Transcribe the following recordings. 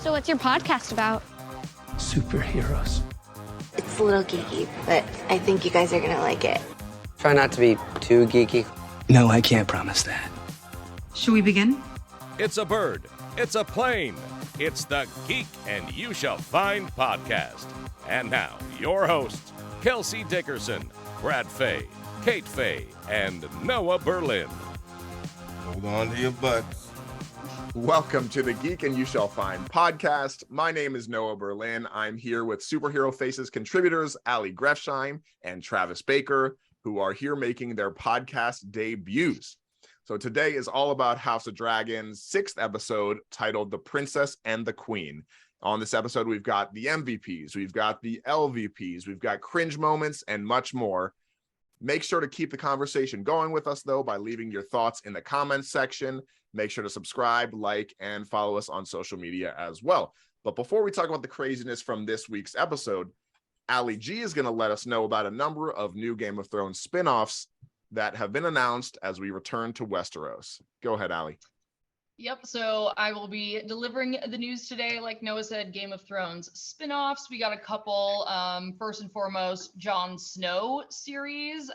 So what's your podcast about? Superheroes. It's a little geeky, but I think you guys are gonna like it. Try not to be too geeky. No, I can't promise that. Should we begin? It's a bird. It's a plane. It's the Geek and You Shall Find podcast. And now, your hosts, Kelsey Dickerson, Brad Fay, Kate Fay, and Noah Berlin. Hold on to your butts. Welcome to the Geek and You Shall Find podcast. My name is Noah Berlin. I'm here with Superhero Faces contributors Ali Grefsheim and Travis Baker, who are here making their podcast debuts. So today is all about House of Dragon's 6th episode titled The Princess and the Queen. On this episode, we've got the MVPs, we've got the LVPs, we've got cringe moments, and much more. Make sure to keep the conversation going with us, though, by leaving your thoughts in the comments section. Make sure to subscribe, like, and follow us on social media as well. But before we talk about the craziness from this week's episode, Ali G is going to let us know about a number of new Game of Thrones spin-offs that have been announced as we return to Westeros. Go ahead, Ali. Yep, so I will be delivering the news today. Like Noah said, Game of Thrones spin-offs. We got a couple. First and foremost, Jon Snow series.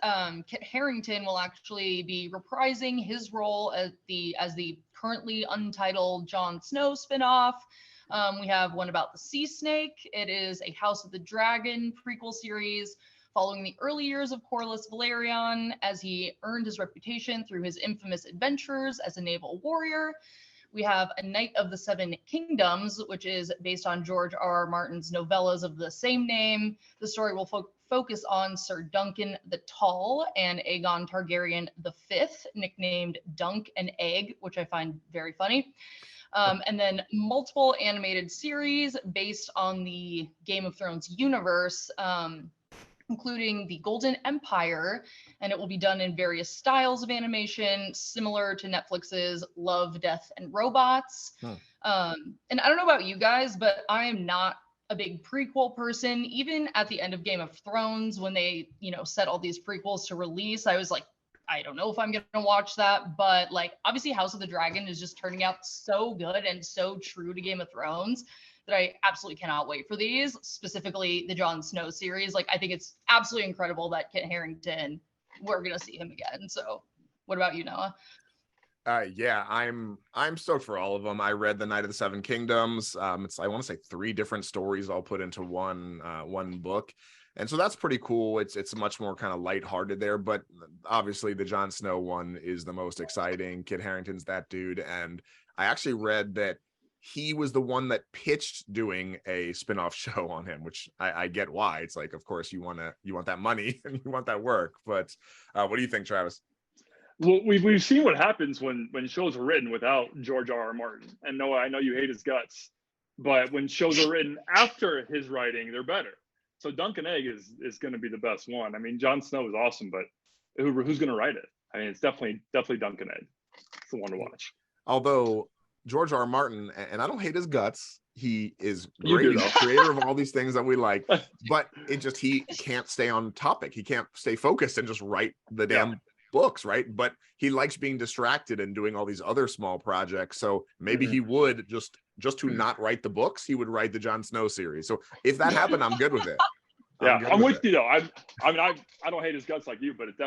Kit Harington will actually be reprising his role as the currently untitled Jon Snow spin-off. We have one about the Sea Snake. It is a House of the Dragon prequel series following the early years of Corlys Velaryon as he earned his reputation through his infamous adventures as a naval warrior. We have A Knight of the Seven Kingdoms, which is based on George R.R. Martin's novellas of the same name. The story will focus on Sir Duncan the Tall and Aegon Targaryen V, nicknamed Dunk and Egg, which I find very funny. And then multiple animated series based on the Game of Thrones universe, including the Golden Empire, and it will be done in various styles of animation, similar to Netflix's Love, Death, and Robots. And I don't know about you guys, but I am not a big prequel person. Even at the end of Game of Thrones, when they, set all these prequels to release, I was like, I don't know if I'm going to watch that, but obviously House of the Dragon is just turning out so good and so true to Game of Thrones that I absolutely cannot wait for these, specifically the Jon Snow series. I think it's absolutely incredible that Kit Harington, we're going to see him again. So what about you, Noah? Yeah, I'm stoked for all of them. I read The Knight of the Seven Kingdoms. It's, I want to say 3 different stories all put into one book. And so that's pretty cool. It's much more kind of lighthearted there, but obviously the Jon Snow one is the most exciting. Kit Harington's that dude. And I actually read that he was the one that pitched doing a spin-off show on him, which I get why. It's like, of course you want that money and you want that work. But what do you think, Travis? Well, we've seen what happens when shows are written without George R.R. Martin. And Noah, I know you hate his guts, but when shows are written after his writing, they're better. So Dunk and Egg is going to be the best one. I mean, Jon Snow is awesome, but who's going to write it? I mean, it's definitely Dunk and Egg. It's the one to watch. Although George R. R. Martin, and I don't hate his guts, he is great. He's the creator of all these things that we like, but he can't stay on topic. He can't stay focused and just write the damn books, right? But he likes being distracted and doing all these other small projects. So maybe he would just to not write the books, he would write the Jon Snow series. So if that happened, I'm good with it. I'm with you though. I don't hate his guts like you, but it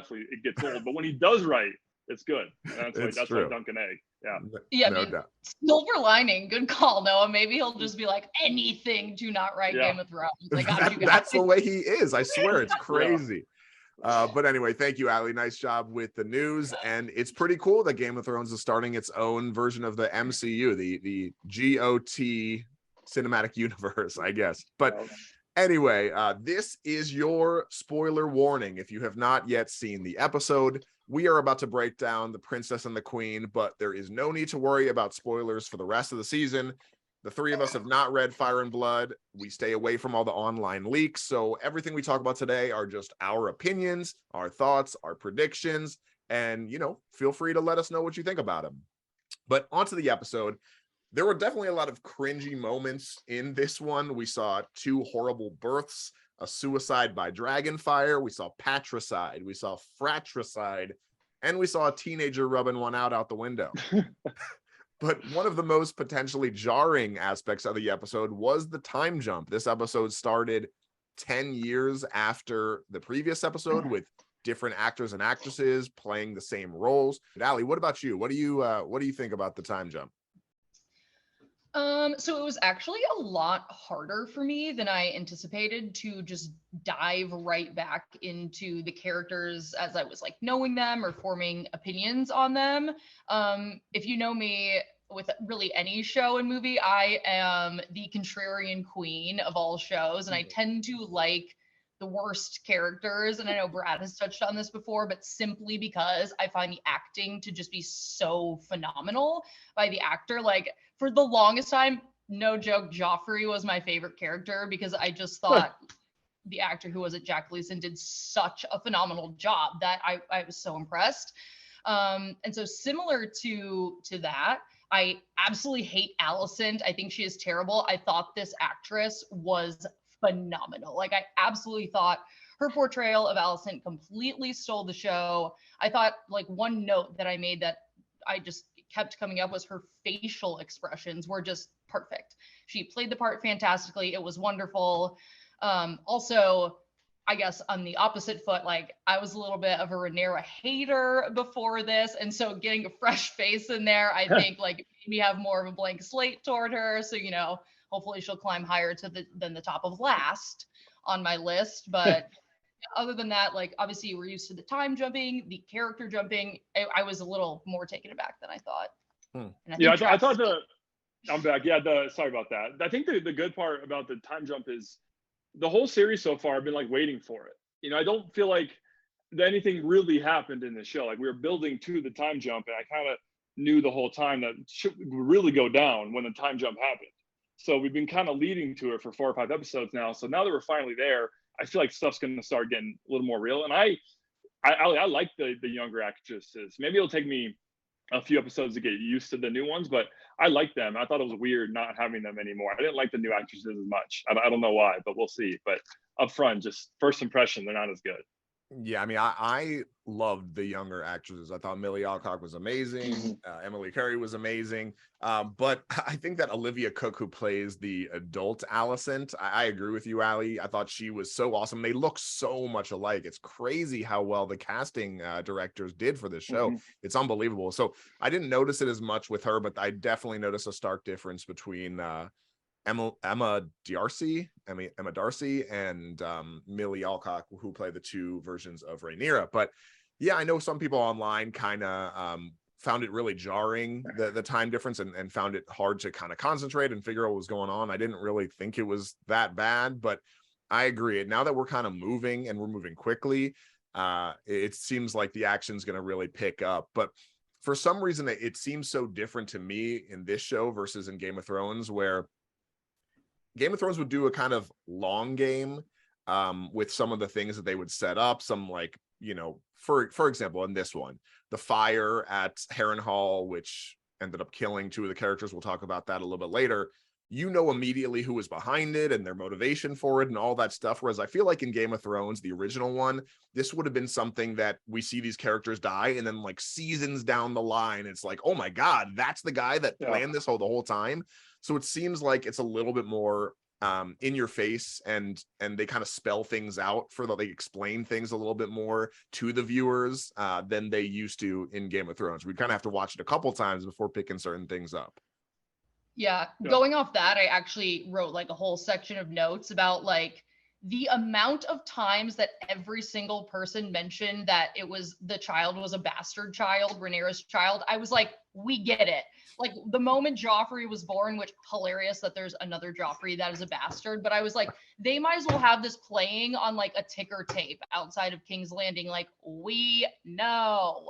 gets old. But when he does write, it's good. That's like Dunk and Egg. Yeah, no doubt. Silver lining, good call, Noah. Maybe he'll just be like, anything to not write Game of Thrones. That's the way he is. I swear, it's crazy. But anyway, thank you, Ali. Nice job with the news. And it's pretty cool that Game of Thrones is starting its own version of the MCU, the GOT cinematic universe, I guess. But anyway, this is your spoiler warning. If you have not yet seen the episode, we are about to break down The Princess and the Queen, but there is no need to worry about spoilers for the rest of the season. The 3 of us have not read Fire and Blood. We stay away from all the online leaks. So everything we talk about today are just our opinions, our thoughts, our predictions, and, feel free to let us know what you think about them. But onto the episode. There were definitely a lot of cringy moments in this one. We saw 2 horrible births, a suicide by dragonfire. We saw patricide. We saw fratricide. And we saw a teenager rubbing one out the window. But one of the most potentially jarring aspects of the episode was the time jump. This episode started 10 years after the previous episode with different actors and actresses playing the same roles. Allie, what about you? What do you think about the time jump? So it was actually a lot harder for me than I anticipated to just dive right back into the characters as I was like knowing them or forming opinions on them. If you know me with really any show and movie, I am the contrarian queen of all shows, and I tend to like the worst characters. And I know Brad has touched on this before, but simply because I find the acting to just be so phenomenal by the actor. Like, for the longest time, no joke, Joffrey was my favorite character because I just thought the actor who was at Jack Gleason did such a phenomenal job that I was so impressed. And so similar to that, I absolutely hate Alicent. I think she is terrible. I thought this actress was phenomenal. Like, I absolutely thought her portrayal of Alicent completely stole the show. I thought, like, one note that I made that I just kept coming up was her facial expressions were just perfect. She played the part fantastically. It was wonderful. Also, I guess on the opposite foot, like, I was a little bit of a Rhaenyra hater before this, and so getting a fresh face in there, I think, like, made me have more of a blank slate toward her. So, you know, hopefully she'll climb higher than the top of last on my list. But other than that, like, obviously we're used to the time jumping, the character jumping. I was a little more taken aback than I thought. I thought I'm back. Yeah, sorry about that. I think the good part about the time jump is the whole series so far, I've been like waiting for it. You know, I don't feel like anything really happened in the show. Like, we were building to the time jump, and I kind of knew the whole time that shit would really go down when the time jump happened. So we've been kind of leading to it for 4 or 5 episodes now. So now that we're finally there, I feel like stuff's going to start getting a little more real. And I like the younger actresses. Maybe it'll take me a few episodes to get used to the new ones, but I like them. I thought it was weird not having them anymore. I didn't like the new actresses as much. I don't know why, but we'll see. But up front, just first impression, they're not as good. Yeah, I mean, I loved the younger actresses. I thought Millie Alcock was amazing. Emily Curry was amazing. But I think that Olivia Cook, who plays the adult Alicent, I agree with you, Allie. I thought she was so awesome. They look so much alike. It's crazy how well the casting directors did for this show. It's unbelievable. So I didn't notice it as much with her, but I definitely noticed a stark difference between Emma Darcy and Millie Alcock, who play the two versions of Rhaenyra. But yeah, I know some people online kind of found it really jarring, the time difference, and found it hard to kind of concentrate and figure out what was going on. I didn't really think it was that bad, but I agree. Now that we're kind of moving and we're moving quickly, it seems like the action's going to really pick up. But for some reason, it seems so different to me in this show versus in Game of Thrones, where Game of Thrones would do a kind of long game with some of the things that they would set up. Some, like, you know, for example, in this one, the fire at Harrenhal, which ended up killing 2 of the characters. We'll talk about that a little bit later. You know immediately who was behind it and their motivation for it and all that stuff. Whereas I feel like in Game of Thrones, the original one, this would have been something that we see these characters die, and then like seasons down the line, it's like, oh my God, that's the guy that planned this the whole time. So it seems like it's a little bit more in your face, and they kind of spell things out they explain things a little bit more to the viewers than they used to in Game of Thrones. We kind of have to watch it a couple times before picking certain things up. Yeah, going off that, I actually wrote like a whole section of notes about like the amount of times that every single person mentioned that the child was a bastard child, Rhaenyra's child. I was like, we get it. Like, the moment Joffrey was born, which hilarious that there's another Joffrey that is a bastard, but I was like, they might as well have this playing on like a ticker tape outside of King's Landing. Like, we know.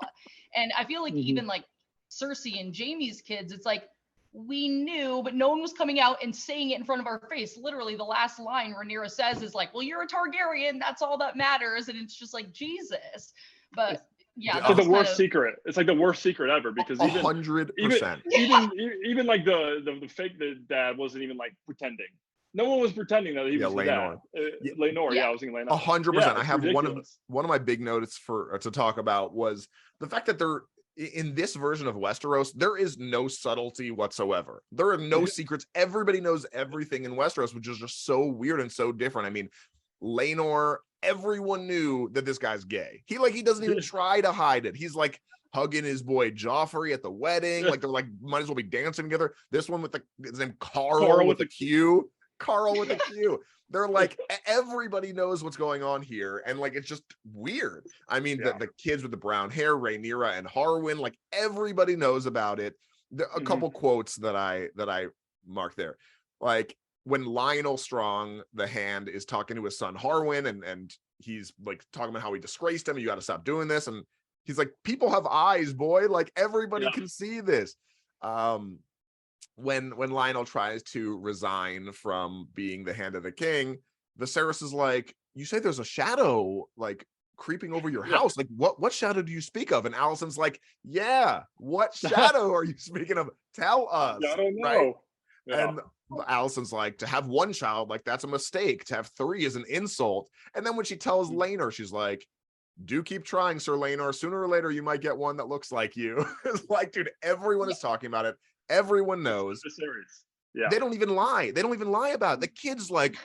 And I feel like even like Cersei and Jaime's kids, it's like, we knew, but no one was coming out and saying it in front of our face. Literally, the last line Rhaenyra says is like, well, you're a Targaryen, that's all that matters. And it's just like, Jesus. But yeah, it's like the worst secret. It's like the worst secret ever, because 100%. Even like the fake dad wasn't even like pretending. No one was pretending that he was the dad. Laenor, I was thinking Laenor. 100%. I have ridiculous. one of my big notes to talk about was the fact that in this version of Westeros, there is no subtlety whatsoever. There are no secrets. Everybody knows everything in Westeros, which is just so weird and so different. I mean, Laenor, everyone knew that this guy's gay. He doesn't even try to hide it. He's like hugging his boy Joffrey at the wedding. Like they're like might as well be dancing together. This one with his name Carl with a Q. Carl with a Q. They're like, everybody knows what's going on here, and like it's just weird. I mean, the kids with the brown hair, Rhaenyra and Harwin, like everybody knows about it. There are a couple quotes that I marked there, like when Lionel Strong, the Hand, is talking to his son Harwin, and he's like talking about how he disgraced him. You got to stop doing this, and he's like, people have eyes, boy. Like everybody can see this. When Lionel tries to resign from being the Hand of the King, Viserys is like, you say there's a shadow like creeping over your house. Like what shadow do you speak of? And Alicent's like, yeah, what shadow are you speaking of? Tell us. I don't know. Right? Yeah. And Alicent's like, to have one child, like that's a mistake. To have three is an insult. And then when she tells Laenor, she's like, do keep trying, Sir Laenor. Sooner or later, you might get one that looks like you. It's like, dude, everyone is talking about it. Everyone knows. The series. Yeah. They don't even lie. They don't even lie about it. The kid's like,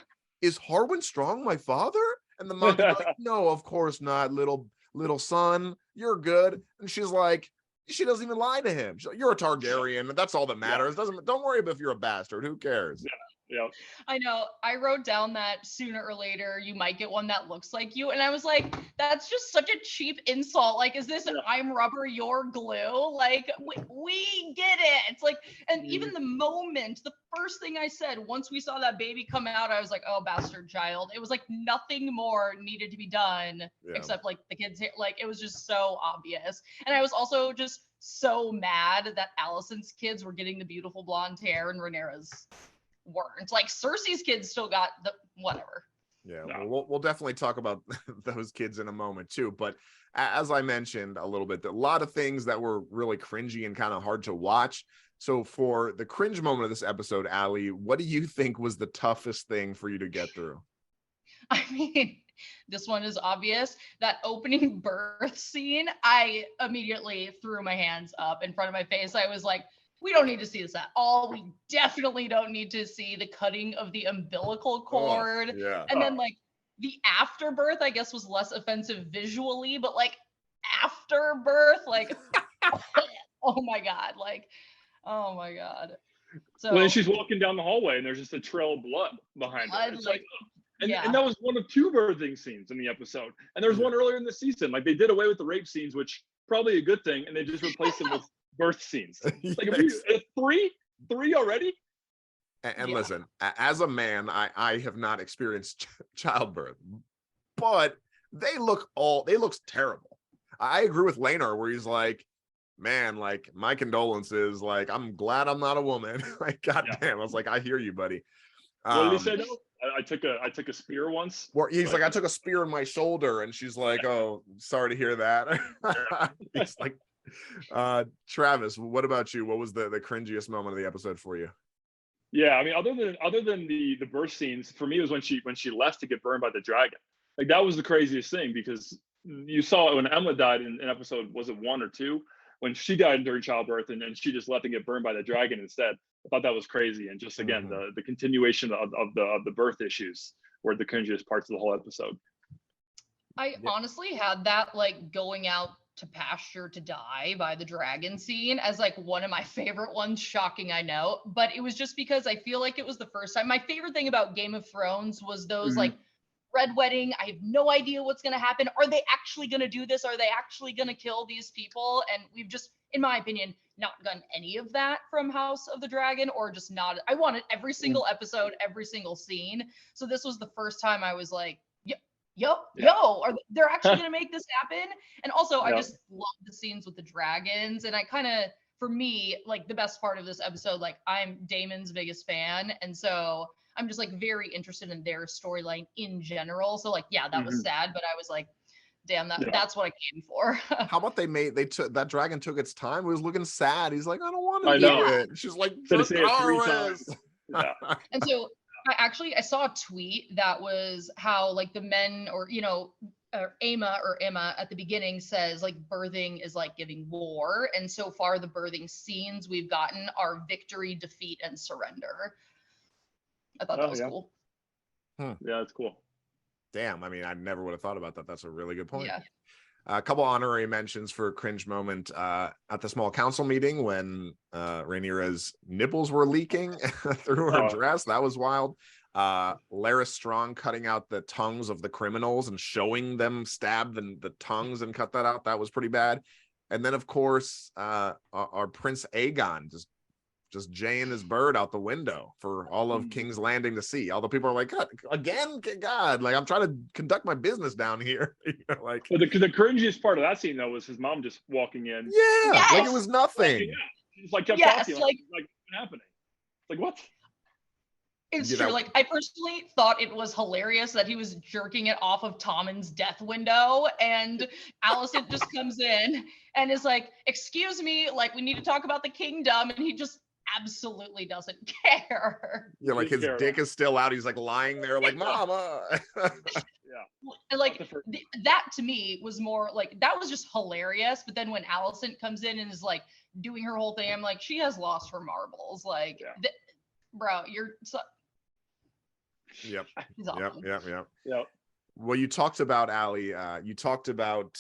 is Harwin Strong my father? And the mom's like, no, of course not, little son. You're good. And she's like, she doesn't even lie to him. She's like, you're a Targaryen. That's all that matters. Don't worry about if you're a bastard. Who cares? Yeah. I know. I wrote down that sooner or later you might get one that looks like you. And I was like, that's just such a cheap insult. Like, is this I'm rubber, you're glue? Like, we get it. It's like, and even the first thing I said, once we saw that baby come out, I was like, oh, bastard child. It was like nothing more needed to be done except like the kids, like, it was just so obvious. And I was also just so mad that Alicent's kids were getting the beautiful blonde hair and Rhaenyra's weren't. Like Cersei's kids still got the whatever. Yeah, well, we'll definitely talk about those kids in a moment too. But as I mentioned a little bit, a lot of things that were really cringy and kind of hard to watch. So for the cringe moment of this episode, Allie, what do you think was the toughest thing for you to get through? I mean, this one is obvious. That opening birth scene, I immediately threw my hands up in front of my face. I was like, we don't need to see this at all. We definitely don't need to see the cutting of the umbilical cord. And then like the afterbirth, I guess, was less offensive visually, but like afterbirth, like, oh my God. Like, oh my God. So when she's walking down the hallway and there's just a trail of blood behind her. It's like and that was one of two birthing scenes in the episode. And there was one earlier in the season. Like they did away with the rape scenes, which probably a good thing, and they just replaced them with birth scenes. Like three already. And listen, as a man, I have not experienced childbirth, but they look terrible. I agree with Laenor where he's like, man, like my condolences. Like I'm glad I'm not a woman. Like goddamn, I was like, I hear you, buddy. What did he say? No, I took a spear once. Where he's like, I took a spear in my shoulder, and she's like, oh, sorry to hear that. He's like. Travis, what about you? What was the cringiest moment of the episode for you? Yeah, I mean, other than the birth scenes, for me it was when she left to get burned by the dragon. Like that was the craziest thing, because you saw it when Emma died in episode, was it 1 or 2, when she died during childbirth, and then she just left to get burned by the dragon instead. I thought that was crazy, and just again the continuation of the birth issues were the cringiest parts of the whole episode. I honestly had that like going out to pasture to die by the dragon scene as like one of my favorite ones. Shocking, I know, but it was just because I feel like it was the first time. My favorite thing about Game of Thrones was those like red wedding. I have no idea what's going to happen. Are they actually going to do this? Are they actually going to kill these people? And we've just, in my opinion, not done any of that from House of the Dragon, or just not. I wanted every single episode, every single scene. So this was the first time I was like, they're actually gonna make this happen. And also I just love the scenes with the dragons, and I kind of, for me, like the best part of this episode, like I'm Damon's biggest fan, and so I'm just like very interested in their storyline in general. So like that was sad, but I was like, damn, that's what I came for. How about that dragon took its time? It was looking sad. He's like, I don't want to do it. She's like, and so I saw a tweet that was how like the men, or Emma at the beginning says like birthing is like giving war, and so far the birthing scenes we've gotten are victory, defeat, and surrender. I thought that was cool. Yeah, that's cool. Damn, I mean, I never would have thought about that. That's a really good point. Yeah. A couple honorary mentions for cringe moment at the small council meeting when Rhaenyra's nipples were leaking through her dress. That was wild. Larys Strong cutting out the tongues of the criminals and showing them stab the tongues and cut that out. That was pretty bad. And then, of course, our Prince Aegon just jaying his bird out the window for all of King's Landing to see. All the people are like, God, again, God, like I'm trying to conduct my business down here. Like, well, the cringiest part of that scene though was his mom just walking in. Yeah, Yes! like it was nothing. Yeah, just like kept Yes, talking, like what's happening? Like what? It's You true. know- Like I personally thought it was hilarious that he was jerking it off of Tommen's death window, and Alicent just comes in and is like, "Excuse me, like we need to talk about the kingdom," and he just absolutely doesn't care. Yeah, like his Terrible. dick is still out. He's like lying there, like Mama. And like that to me was more like that was just hilarious. But then when Alicent comes in and is like doing her whole thing, I'm like, she has lost her marbles. Like, bro, you're so. Yep. He's awesome. Yep. Well, you talked about Ali. You talked about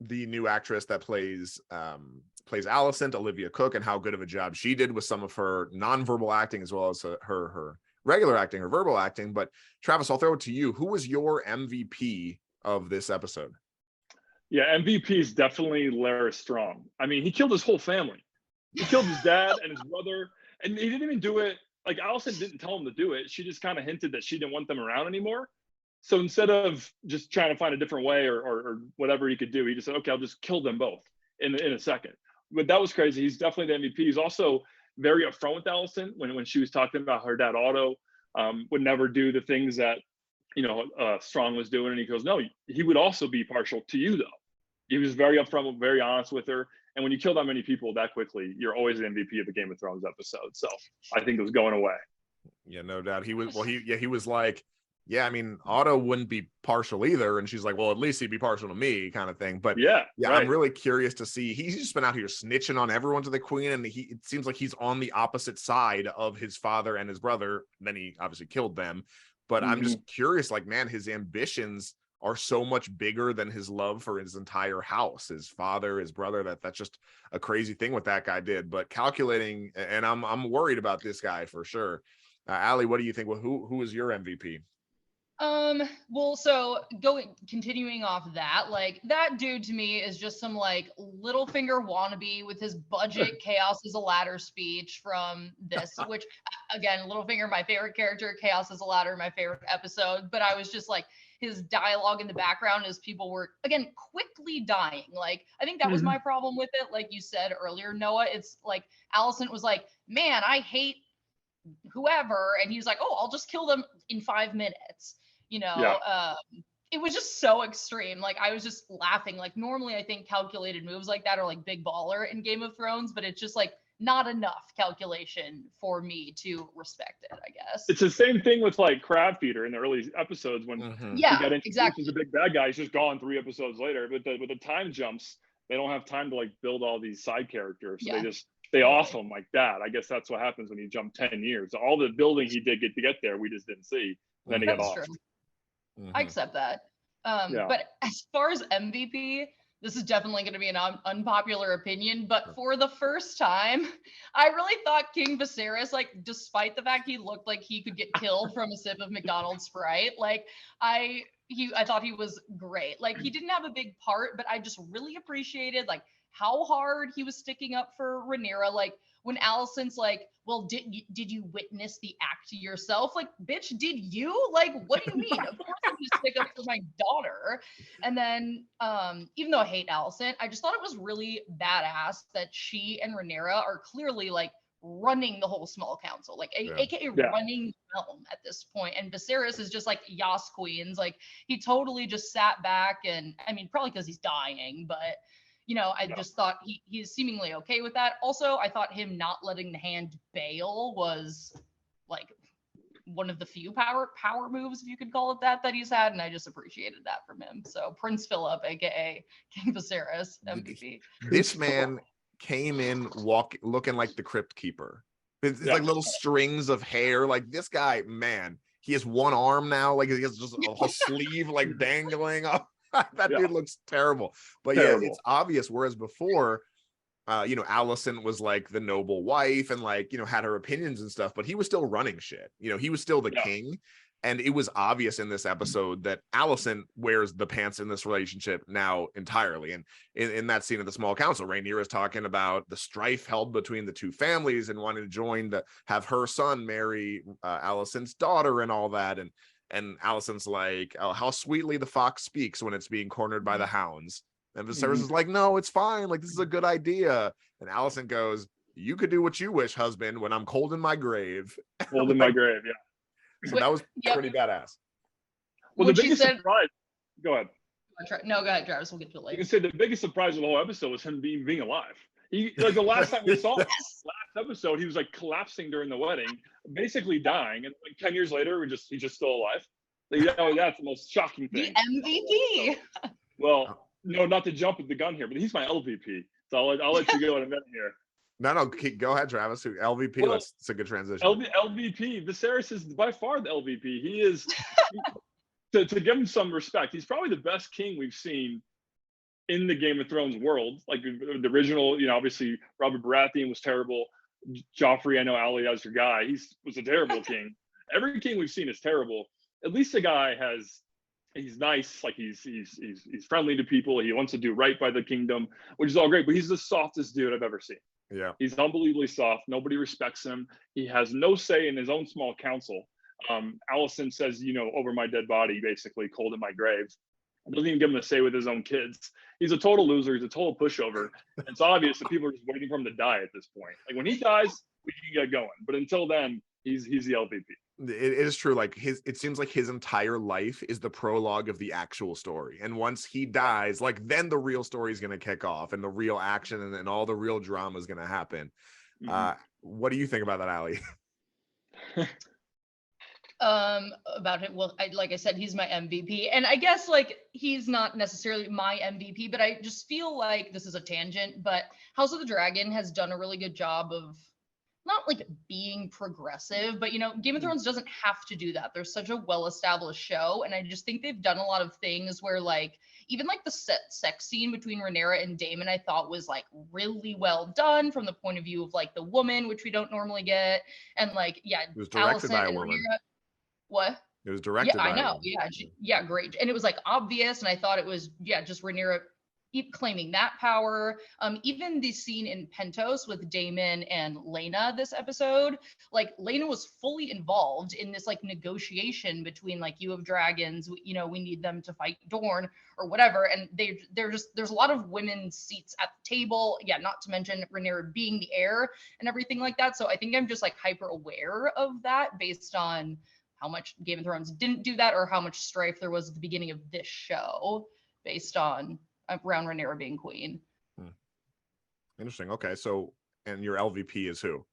the new actress that plays Alicent, Olivia Cook, and how good of a job she did with some of her nonverbal acting as well as her regular acting, her verbal acting. But Travis, I'll throw it to you. Who was your MVP of this episode? Yeah, MVP is definitely Larys Strong. I mean, he killed his whole family. He killed his dad and his brother, and he didn't even do it. Like Alicent didn't tell him to do it. She just kind of hinted that she didn't want them around anymore. So instead of just trying to find a different way or whatever he could do, he just said, okay, I'll just kill them both in a second. But that was crazy. He's definitely the MVP. He's also very upfront with Alicent when she was talking about her dad, Otto, would never do the things that, Strong was doing. And he goes, no, he would also be partial to you, though. He was very upfront, very honest with her. And when you kill that many people that quickly, you're always the MVP of a Game of Thrones episode. So I think it was going away. Yeah, no doubt. He was like, yeah, I mean, Otto wouldn't be partial either. And she's like, well, at least he'd be partial to me, kind of thing. But yeah, right. I'm really curious to see. He's just been out here snitching on everyone to the queen. And it seems like he's on the opposite side of his father and his brother. Then he obviously killed them. But I'm just curious, like, man, his ambitions are so much bigger than his love for his entire house, his father, his brother. That's just a crazy thing what that guy did. But calculating, and I'm worried about this guy for sure. Ali, what do you think? Well, who is your MVP? Well, so continuing off that, like that dude to me is just some like Littlefinger wannabe with his budget chaos is a ladder speech from this, which again, Littlefinger, my favorite character, chaos is a ladder, my favorite episode, but I was just like his dialogue in the background as people were again quickly dying. Like I think that was my problem with it. Like you said earlier, Noah, it's like Alicent was like, man, I hate whoever, and he's like, oh, I'll just kill them in 5 minutes. It was just so extreme. Like I was just laughing. Like normally I think calculated moves like that are like Big Baller in Game of Thrones, but it's just like not enough calculation for me to respect it, I guess. It's the same thing with like Crab Feeder in the early episodes when he got introduced as a big bad guy. He's just gone 3 episodes later. But with the time jumps, they don't have time to like build all these side characters. So they just stay off them like that. I guess that's what happens when you jump 10 years. All the building he did get to get there, we just didn't see. Then he got off. True. I accept that. But as far as MVP, this is definitely going to be an unpopular opinion, but for the first time, I really thought King Viserys, like, despite the fact he looked like he could get killed from a sip of McDonald's Sprite, like, I thought he was great. Like, he didn't have a big part, but I just really appreciated, like, how hard he was sticking up for Rhaenyra. Like, when Alicent's like, well, did you witness the act yourself? Like, bitch, did you? Like, what do you mean? Of course I'm gonna stick up for my daughter. And then, even though I hate Alicent, I just thought it was really badass that she and Rhaenyra are clearly like running the whole small council, like aka running the realm at this point. And Viserys is just like Yas Queens. Like, he totally just sat back, and I mean, probably because he's dying, but I just thought he's seemingly okay with that. Also, I thought him not letting the hand bail was like one of the few power moves, if you could call it that he's had, and I just appreciated that from him. So Prince Philip, aka King Viserys, MVP. This man came in looking like the Crypt Keeper. It's like little strings of hair. Like this guy, man, he has one arm now. Like he has just a whole sleeve like dangling up. That dude looks terrible. But yeah, it's obvious. Whereas before, Alicent was like the noble wife and like, had her opinions and stuff, but he was still running shit. He was still the king. And it was obvious in this episode that Alicent wears the pants in this relationship now entirely. And in that scene of the small council, Rhaenyra is talking about the strife held between the two families and wanting to have her son marry Alicent's daughter and all that. And Alicent's like, oh, how sweetly the fox speaks when it's being cornered by the hounds. And Viserys is like, no, it's fine. Like, this is a good idea. And Alicent goes, you could do what you wish, husband, when I'm cold in my grave. Cold in my grave, yeah. So that was pretty badass. Well, the biggest surprise. Go ahead. No, go ahead, Travis. We'll get to it later. You can say the biggest surprise of the whole episode was him being alive. He the last time we saw him, last episode, he was like collapsing during the wedding, basically dying, and like 10 years later, he's just still alive. That's the most shocking thing. The MVP. Well, no, not to jump at the gun here, but he's my LVP. So I'll let you go in a minute here. No, go ahead, Travis. LVP, well, that's a good transition. LVP, Viserys is by far the LVP. He is, to give him some respect, he's probably the best king we've seen in the Game of Thrones world. Like the original, obviously Robert Baratheon was terrible. Joffrey, I know Ali, that's your guy. He was a terrible king. Every king we've seen is terrible. At least the guy he's nice, like he's friendly to people. He wants to do right by the kingdom, which is all great, but he's the softest dude I've ever seen. Yeah. He's unbelievably soft. Nobody respects him. He has no say in his own small council. Alicent says, over my dead body, basically, cold in my grave. Doesn't even give him a say with his own kids. He's a total loser. He's a total pushover. It's obvious that people are just waiting for him to die at this point. Like when he dies, we can get going. But until then, he's the LVP. It is true. Like it seems like his entire life is the prologue of the actual story. And once he dies, like then the real story is going to kick off and the real action and all the real drama is going to happen. Mm-hmm. What do you think about that, Ali? About it, well, like I said, he's my MVP, and I guess like he's not necessarily my MVP, but I just feel like this is a tangent, but House of the Dragon has done a really good job of not like being progressive, but Game of Thrones doesn't have to do that. There's such a well-established show, and I just think they've done a lot of things where like even like the sex scene between Rhaenyra and Daemon, I thought was like really well done from the point of view of like the woman, which we don't normally get, and like it was directed by a woman. What? It was directed by I know. Yeah, great. And it was like obvious, and I thought it was just Rhaenyra claiming that power. Even the scene in Pentos with Daemon and Laena this episode, like Laena was fully involved in this like negotiation between like, you have dragons, we need them to fight Dorne or whatever, and there's a lot of women's seats at the table, not to mention Rhaenyra being the heir and everything like that. So I think I'm just like hyper aware of that based on how much Game of Thrones didn't do that, or how much strife there was at the beginning of this show based on around Rhaenyra being queen. Interesting. Okay, so and your LVP is who?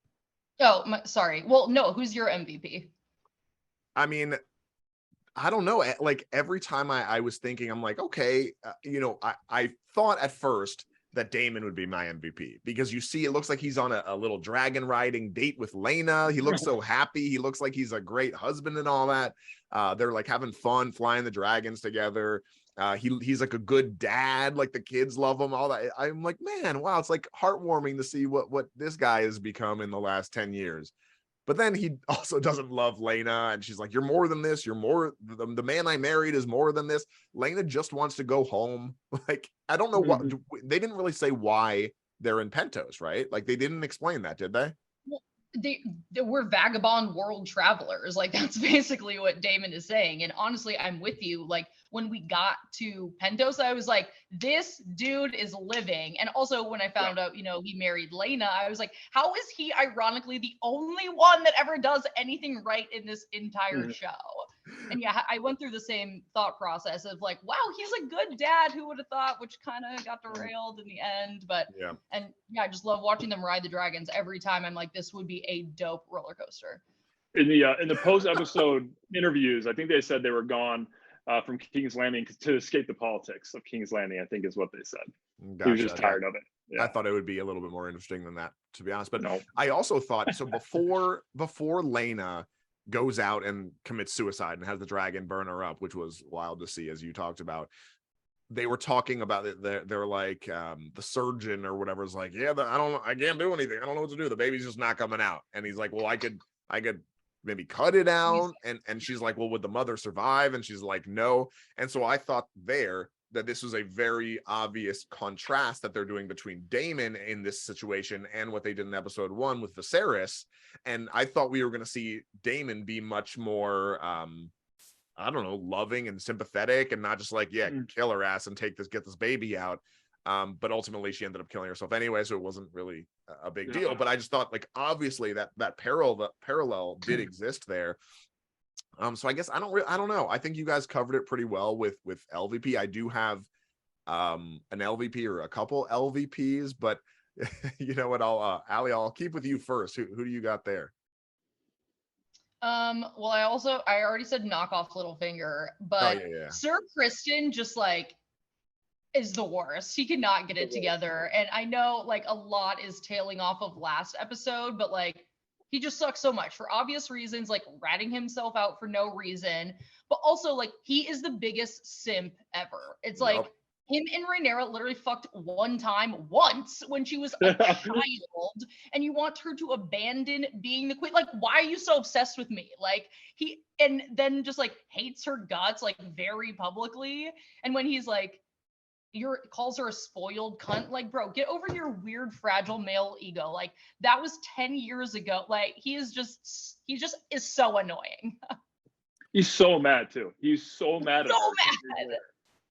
Oh, sorry. Well, no. Who's your MVP? I mean, I don't know. Like every time I was thinking, I'm like, okay, I thought at first that Daemon would be my MVP because you see, it looks like he's on a little dragon riding date with Laena. He looks so happy. He looks like he's a great husband and all that. They're like having fun flying the dragons together. He's like a good dad. Like the kids love him. All that. I'm like, man, wow, it's like heartwarming to see what this guy has become in the last 10 years. But then he also doesn't love Laena, and she's like, you're more than this. You're more, the man I married is more than this. Laena just wants to go home. Like, I don't know what, they didn't really say why they're in Pentos, right? Like, they didn't explain that, did they? Well, they were vagabond world travelers. Like, that's basically what Daemon is saying. And honestly, I'm with you. Like, when we got to Pentos, I was like, this dude is living. And also when I found out, he married Laena, I was like, how is he ironically the only one that ever does anything right in this entire show? And I went through the same thought process of like, wow, he's a good dad. Who would have thought? Which kind of got derailed in the end. But I just love watching them ride the dragons every time. I'm like, this would be a dope roller coaster. in the post episode interviews, I think they said they were gone from King's Landing to escape the politics of King's Landing. I think is what they said. Gotcha. He was just tired of it. Yeah. I thought it would be a little bit more interesting than that, to be honest. But No. I also thought so before Lena goes out and commits suicide and has the dragon burn her up, which was wild to see, as you talked about. They were talking about it. They're like the surgeon or whatever is like, yeah, I can't do anything. I don't know what to do. The baby's just not coming out. And he's like, well, I could maybe cut it out. And she's like, well, would the mother survive? And she's like, no. And so I thought that this was a very obvious contrast that they're doing between Daemon in this situation and what they did in episode 1 with Viserys. And I thought we were going to see Daemon be much more, I don't know, loving and sympathetic and not just like, yeah, kill her ass and get this baby out. But ultimately she ended up killing herself anyway. So it wasn't really a big deal. But I just thought, like, obviously that parallel did exist there. So I guess I don't know. I think you guys covered it pretty well with LVP. I do have an LVP or a couple LVPs, but you know what? I'll keep with you first. Who do you got there? Well, I already said knock off Littlefinger, but Ser Criston just like is the worst. He cannot get it together. And I know like a lot is tailing off of last episode, but like he just sucks so much for obvious reasons, like ratting himself out for no reason, but also like he is the biggest simp ever. It's like him and Rhaenyra literally fucked once when she was a child, and you want her to abandon being the queen. Like, why are you so obsessed with me? Like and then just like hates her guts like very publicly. And when he's like, calls her a spoiled cunt, like, bro, get over your weird fragile male ego. Like, that was 10 years ago. Like, he just is so annoying. He's so mad too. He's so mad. So mad.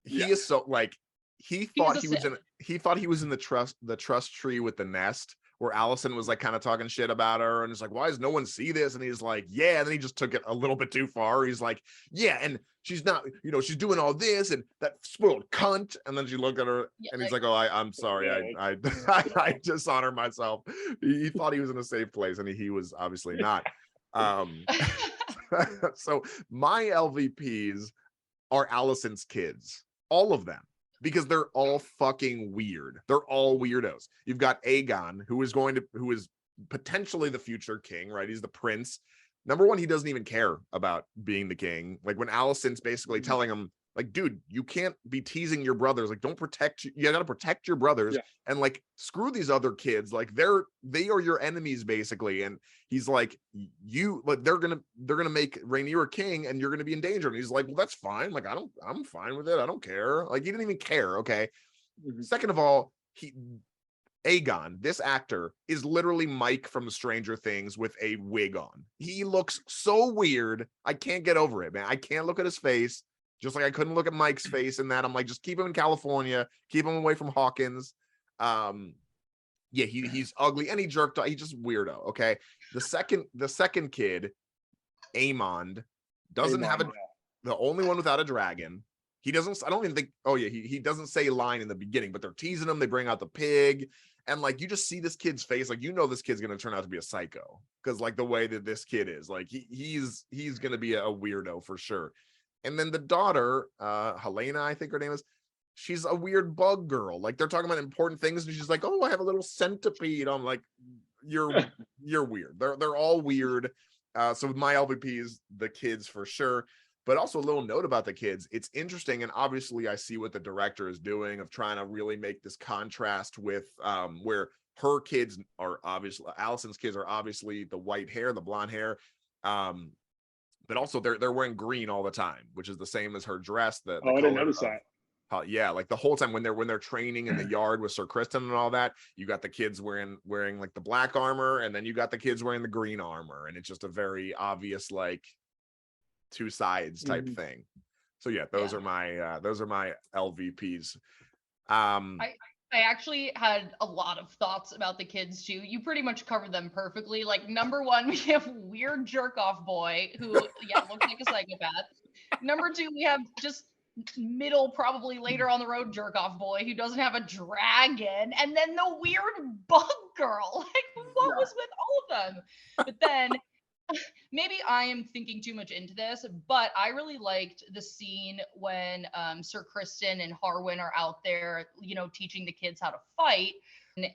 He is so like he thought he was in the trust tree with the nest where Alicent was like kind of talking shit about her and it's like, why does no one see this? And he's like, yeah. And then he just took it a little bit too far. He's like, yeah, and she's not, she's doing all this and that spoiled cunt. And then she looked at her and he's like, oh, I'm sorry. I dishonor myself. He thought he was in a safe place and he was obviously not. So my LVPs are Alicent's kids, all of them, because they're all fucking weird. They're all weirdos. You've got Aegon, who is potentially the future king, right? He's the prince. Number one, he doesn't even care about being the king. Like when Alicent's basically telling him, like, dude, you can't be teasing your brothers. Like, you gotta protect your brothers and like screw these other kids. Like they are your enemies basically. And he's like, they're gonna make Rhaenyra king and you're gonna be in danger. And he's like, well, that's fine. Like, I'm fine with it. I don't care. Like, he didn't even care. Okay. Second of all, Aegon, this actor, is literally Mike from the Stranger Things with a wig on. He looks so weird. I can't get over it, man. I can't look at his face. Just like I couldn't look at Mike's face and that. I'm like, just keep him in California, keep him away from Hawkins. He's ugly and he jerked off. He's just weirdo. Okay. The second kid, Aemond, doesn't have the only one without a dragon. He doesn't, I don't even think, he doesn't say a line in the beginning, but they're teasing him. They bring out the pig. And like, you just see this kid's face. Like, this kid's going to turn out to be a psycho. Cause like the way that this kid is, like, he's going to be a weirdo for sure. And then the daughter, Helena, I think her name is, she's a weird bug girl. Like, they're talking about important things and she's like, oh, I have a little centipede. I'm like, you're weird. They're all weird. So with my LVPs, the kids for sure. But also a little note about the kids. It's interesting. And obviously I see what the director is doing of trying to really make this contrast with where her kids are obviously, Alicent's kids are obviously the white hair, the blonde hair. But also they're wearing green all the time, which is the same as her dress. I didn't notice that. Like the whole time when they're training in the yard with Ser Criston and all that, you got the kids wearing like the black armor, and then you got the kids wearing the green armor, and it's just a very obvious like two sides type thing. So those are my LVPs. I actually had a lot of thoughts about the kids too. You pretty much covered them perfectly. Like, number one, we have weird jerk off boy who looks like a psychopath. Number two, we have just middle, probably later on the road jerk off boy who doesn't have a dragon, and then the weird bug girl. Like, what was with all of them? But then maybe I am thinking too much into this, but I really liked the scene when Ser Criston and Harwin are out there, teaching the kids how to fight.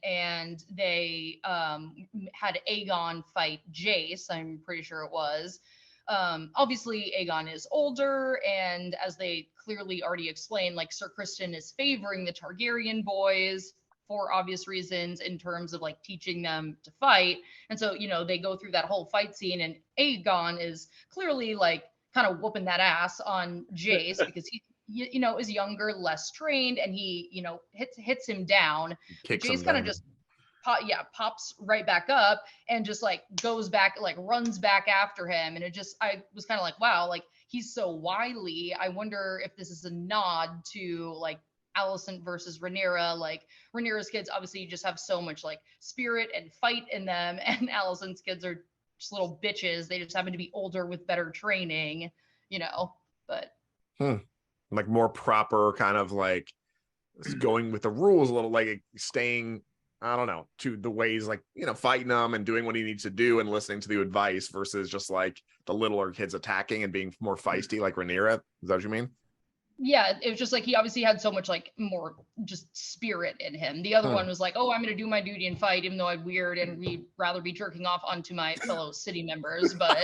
And they had Aegon fight Jace, I'm pretty sure it was. Obviously, Aegon is older, and as they clearly already explained, like Ser Criston is favoring the Targaryen boys for obvious reasons in terms of like teaching them to fight. And so, they go through that whole fight scene, and Aegon is clearly like kind of whooping that ass on Jace because he is younger, less trained, and he, hits him down. Jace kind of just pops right back up and just like goes back, like runs back after him. And I was kind of like, wow, like he's so wily. I wonder if this is a nod to like Alicent versus Rhaenyra. Like Rhaenyra's kids obviously just have so much like spirit and fight in them, and Alicent's kids are just little bitches. They just happen to be older with better training, but like more proper kind of like going with the rules a little, like staying, I don't know, to the ways, like, fighting them and doing what he needs to do and listening to the advice versus just like the littler kids attacking and being more feisty like Rhaenyra. Is that what you mean? Yeah, it was just like he obviously had so much like more just spirit in him. The other one was like, oh, I'm going to do my duty and fight, even though I'm weird and we'd rather be jerking off onto my fellow city members. But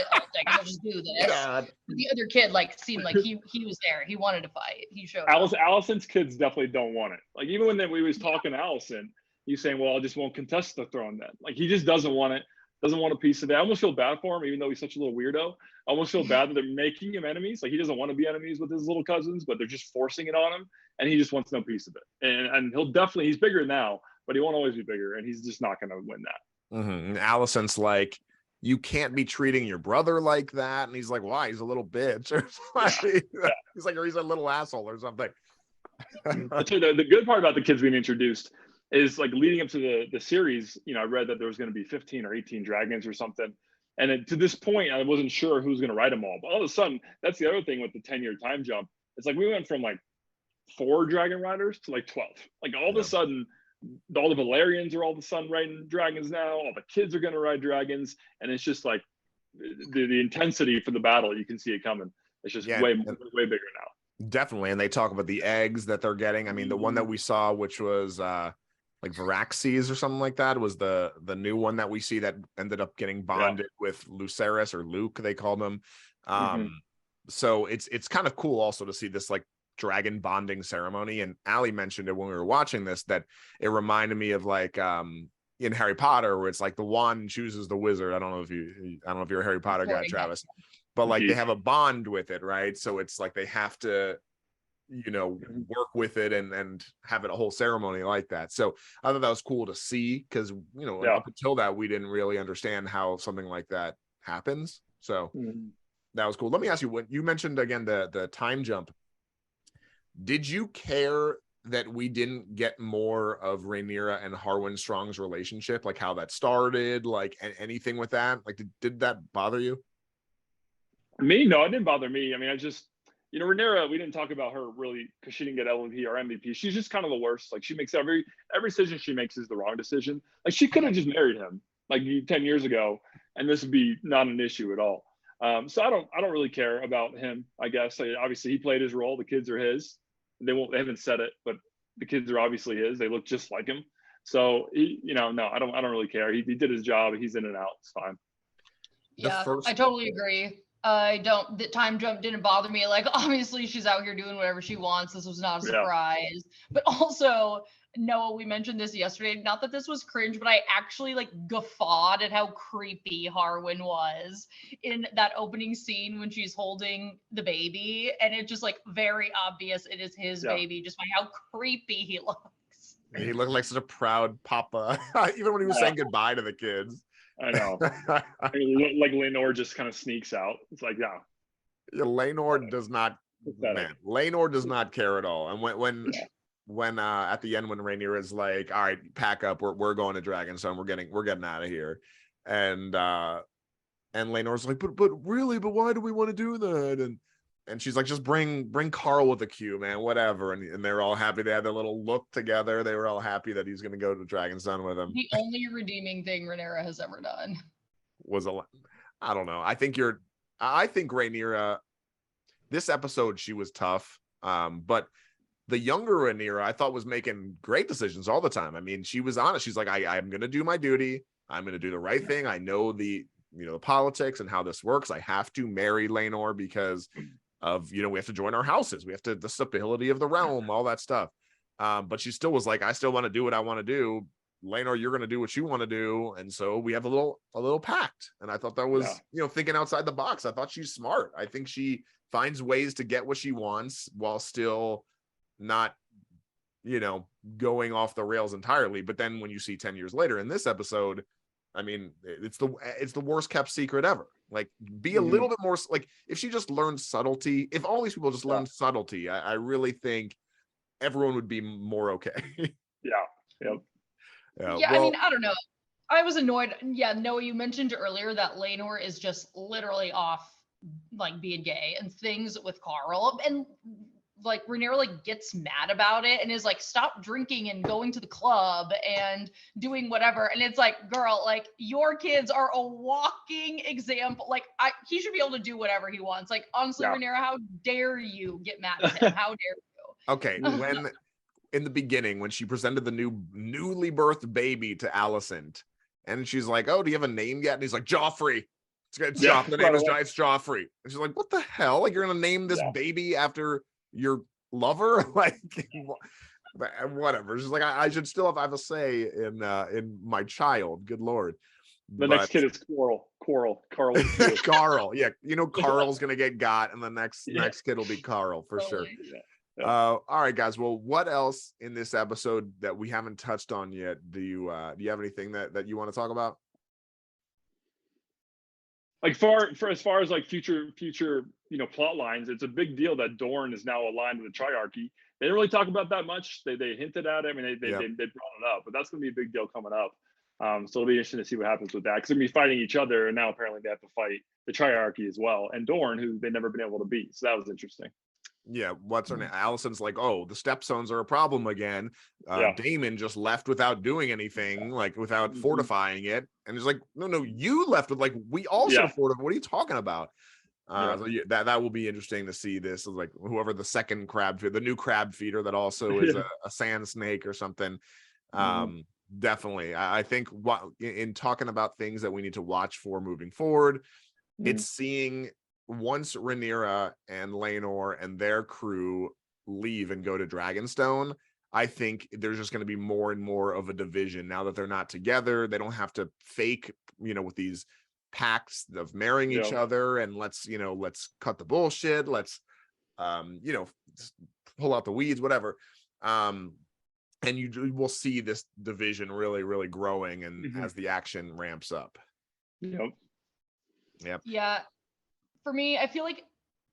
I'll just do this. God. The other kid like seemed like he was there. He wanted to fight. He showed up. Alicent's kids definitely don't want it. Like even when we was talking to Alicent, he's saying, well, I just won't contest the throne then. Like he just doesn't want it. Doesn't want a piece of it. I almost feel bad for him, even though he's such a little weirdo. I almost feel bad that they're making him enemies. Like he doesn't want to be enemies with his little cousins, but they're just forcing it on him, and he just wants no piece of it. And he's bigger now, but he won't always be bigger, and he's just not going to win that. And Alicent's like, you can't be treating your brother like that, and he's like, why? He's a little bitch, or something. He's like, or he's a little asshole, or something. So the good part about the kids being introduced is like leading up to the series, I read that there was going to be 15 or 18 dragons or something. And to this point, I wasn't sure who was going to write them all. But all of a sudden, that's the other thing with the 10-year time jump. It's like we went from like 4 dragon riders to like 12. Like all of a sudden, all the Valerians are all of a sudden riding dragons now. All the kids are going to ride dragons. And it's just like the intensity for the battle, you can see it coming. It's just way bigger now. Definitely. And they talk about the eggs that they're getting. I mean, the one that we saw, which was like Varaxes or something like that, was the new one that we see that ended up getting bonded with Lucerys, or Luke, they called him. So it's kind of cool also to see this like dragon bonding ceremony. And Allie mentioned it when we were watching this, that it reminded me of like in Harry Potter, where it's like the wand chooses the wizard. I don't know if you're a Harry Potter guy, Travis, but like they have a bond with it, right? So it's like they have to work with it and have it a whole ceremony like that. So I thought that was cool to see, because up until that we didn't really understand how something like that happens. So that was cool. Let me ask you, when you mentioned again the time jump, did you care that we didn't get more of Rhaenyra and Harwin Strong's relationship, like how that started, like anything with that? Like did that bother you? Me? No, it didn't bother me. I mean, I just, Rhaenyra, we didn't talk about her really because she didn't get LMP or MVP. She's just kind of the worst. Like she makes every decision she makes is the wrong decision. Like she could have just married him like 10 years ago, and this would be not an issue at all. So I don't really care about him, I guess. Obviously he played his role. The kids are his. They haven't said it, but the kids are obviously his. They look just like him. So no, I don't really care. He did his job. He's in and out. It's fine. Yeah, I totally agree. The time jump didn't bother me. Like, obviously she's out here doing whatever she wants. This was not a surprise. But also, Noah, we mentioned this yesterday. Not that this was cringe, but I actually like guffawed at how creepy Harwin was in that opening scene when she's holding the baby. And it's just like very obvious it is his baby, just by how creepy he looks. He looked like such a proud papa, even when he was saying goodbye to the kids. I know. Like Laenor just kind of sneaks out. It's like, Laenor does not. Man, Laenor does not care at all. And when at the end when Rhaenyra is like, all right, pack up, we're going to Dragonstone, we're getting out of here, and Laenor's like, but why do we want to do that? And she's like, just bring Carl with a Q, man, whatever. And they're all happy. They had their little look together. They were all happy that he's going to go to Dragonstone with him. The only redeeming thing Rhaenyra has ever done was I don't know. I think Rhaenyra, this episode, she was tough. But the younger Rhaenyra, I thought was making great decisions all the time. I mean, she was honest. She's like, I'm going to do my duty. I'm going to do the right thing. I know the politics and how this works. I have to marry Laenor because of, we have to join our houses. We have to, the stability of the realm, all that stuff. But she still was like, I still want to do what I want to do. Laenor, you're going to do what you want to do. And so we have a little pact. And I thought that was, thinking outside the box. I thought she's smart. I think she finds ways to get what she wants while still not, going off the rails entirely. But then when you see 10 years later in this episode, I mean, it's the worst kept secret ever. Like, be a little bit more, like, if she just learned subtlety, if all these people just learned subtlety, I really think everyone would be more okay. Yeah. Well, I mean, I don't know. I was annoyed. Yeah, Noah, you mentioned earlier that Laenor is just literally off, like, being gay and things with Carl, and like Rhaenyra like gets mad about it and is like, stop drinking and going to the club and doing whatever. And it's like, girl, like, your kids are a walking example. Like, he should be able to do whatever he wants. Like, honestly, Rhaenyra, how dare you get mad at him? How dare you? Okay, when in the beginning, when she presented the newly birthed baby to Alicent, and she's like, "Oh, do you have a name yet?" And he's like, "Joffrey." The name is Joffrey. And she's like, "What the hell? Like, you're gonna name this baby after your lover?" Like, whatever. She's like, I should still have a say in my child. Good Lord. The next kid is Carl. Carl. Yeah, Carl's gonna get got, and the next kid will be Carl for sure. Yeah. All right, guys. Well, what else in this episode that we haven't touched on yet? Do you have anything that you want to talk about? Like as far as like future plot lines, it's a big deal that Dorne is now aligned with the Triarchy. They didn't really talk about that much. They hinted at it. I mean, they brought it up, but that's going to be a big deal coming up. So it'll be interesting to see what happens with that, because they're going to be fighting each other, and now apparently they have to fight the Triarchy as well, and Dorne, who they've never been able to beat. So that was interesting. Yeah, what's her name? Alicent's like, oh, the stepstones are a problem again. Daemon just left without doing anything, like without fortifying it, and it's like, no, you left with, like, we also fortified. What are you talking about? So that will be interesting to see. This like whoever the second the new crab feeder that also is a sand snake or something. Definitely, I think in talking about things that we need to watch for moving forward, it's seeing. Once Rhaenyra and Laenor and their crew leave and go to Dragonstone, I think there's just going to be more and more of a division now that they're not together. They don't have to fake, with these pacts of marrying each other, and let's cut the bullshit. Let's, pull out the weeds, whatever. And you will see this division really, really growing, and as the action ramps up. Yep. Yeah. For me, I feel like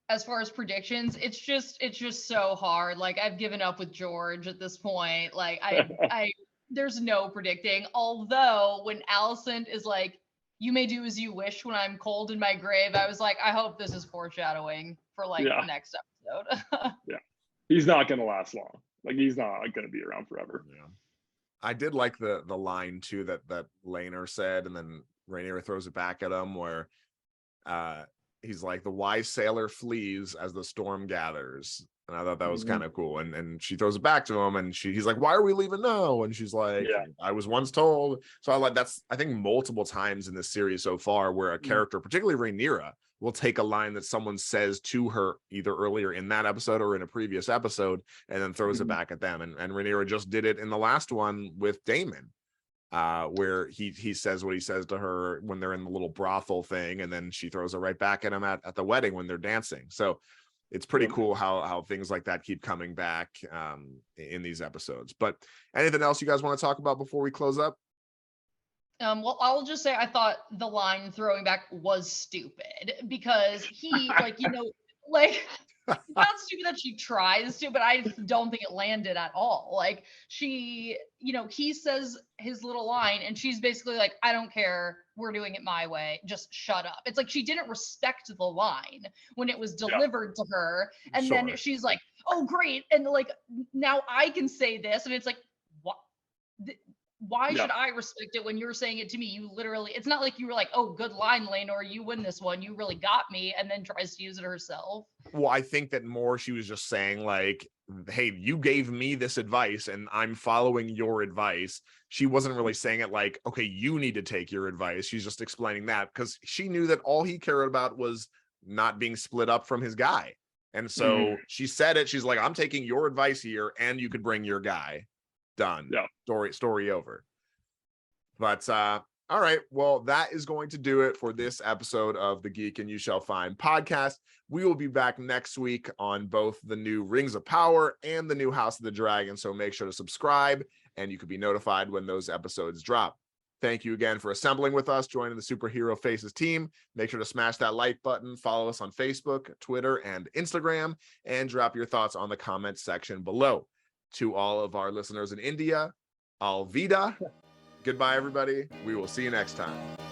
as far as predictions, it's just so hard. Like, I've given up with George at this point. Like, I there's no predicting. Although when Alicent is like, "You may do as you wish when I'm cold in my grave," I was like, I hope this is foreshadowing for the next episode. He's not gonna last long. Like, he's not gonna be around forever. I did like the line too that Laenor said, and then Rhaenyra throws it back at him, where he's like, the wise sailor flees as the storm gathers. And I thought that was kind of cool. And she throws it back to him, and he's like, why are we leaving now? And she's like, I was once told. So I think multiple times in this series so far where a character, particularly Rhaenyra, will take a line that someone says to her either earlier in that episode or in a previous episode, and then throws it back at them. And Rhaenyra just did it in the last one with Daemon. Where he says what he says to her when they're in the little brothel thing, and then she throws it right back at him at the wedding when they're dancing. So it's pretty cool how things like that keep coming back in these episodes. But anything else you guys want to talk about before we close up? Well, I'll just say I thought the line throwing back was stupid, because he not stupid that she tries to, but I don't think it landed at all. Like, she, he says his little line, and she's basically like, I don't care, we're doing it my way, just shut up. It's like she didn't respect the line when it was delivered to her, and then she's like, oh great, and like, now I can say this, and it's like, what? why Yeah. should I respect it when you're saying it to me? You literally, it's not like you were like, oh, good line, Laenor, you win this one. You really got me, and then tries to use it herself. Well, I think that more she was just saying like, hey, you gave me this advice and I'm following your advice. She wasn't really saying it like, okay, you need to take your advice. She's just explaining that because she knew that all he cared about was not being split up from his guy. And so she said it. She's like, I'm taking your advice here and you could bring your guy. Done. Yeah. Story over. But all right, well, that is going to do it for this episode of the Geek and You Shall Find podcast. We will be back next week on both the new Rings of Power and the new House of the Dragon, so make sure to subscribe and you can be notified when those episodes drop. Thank you again for assembling with us, joining the Superhero Faces team. Make sure to smash that like button, follow us on Facebook, Twitter, and Instagram, and drop your thoughts on the comments section below. To all of our listeners in India, Alvida. Goodbye, everybody. We will see you next time.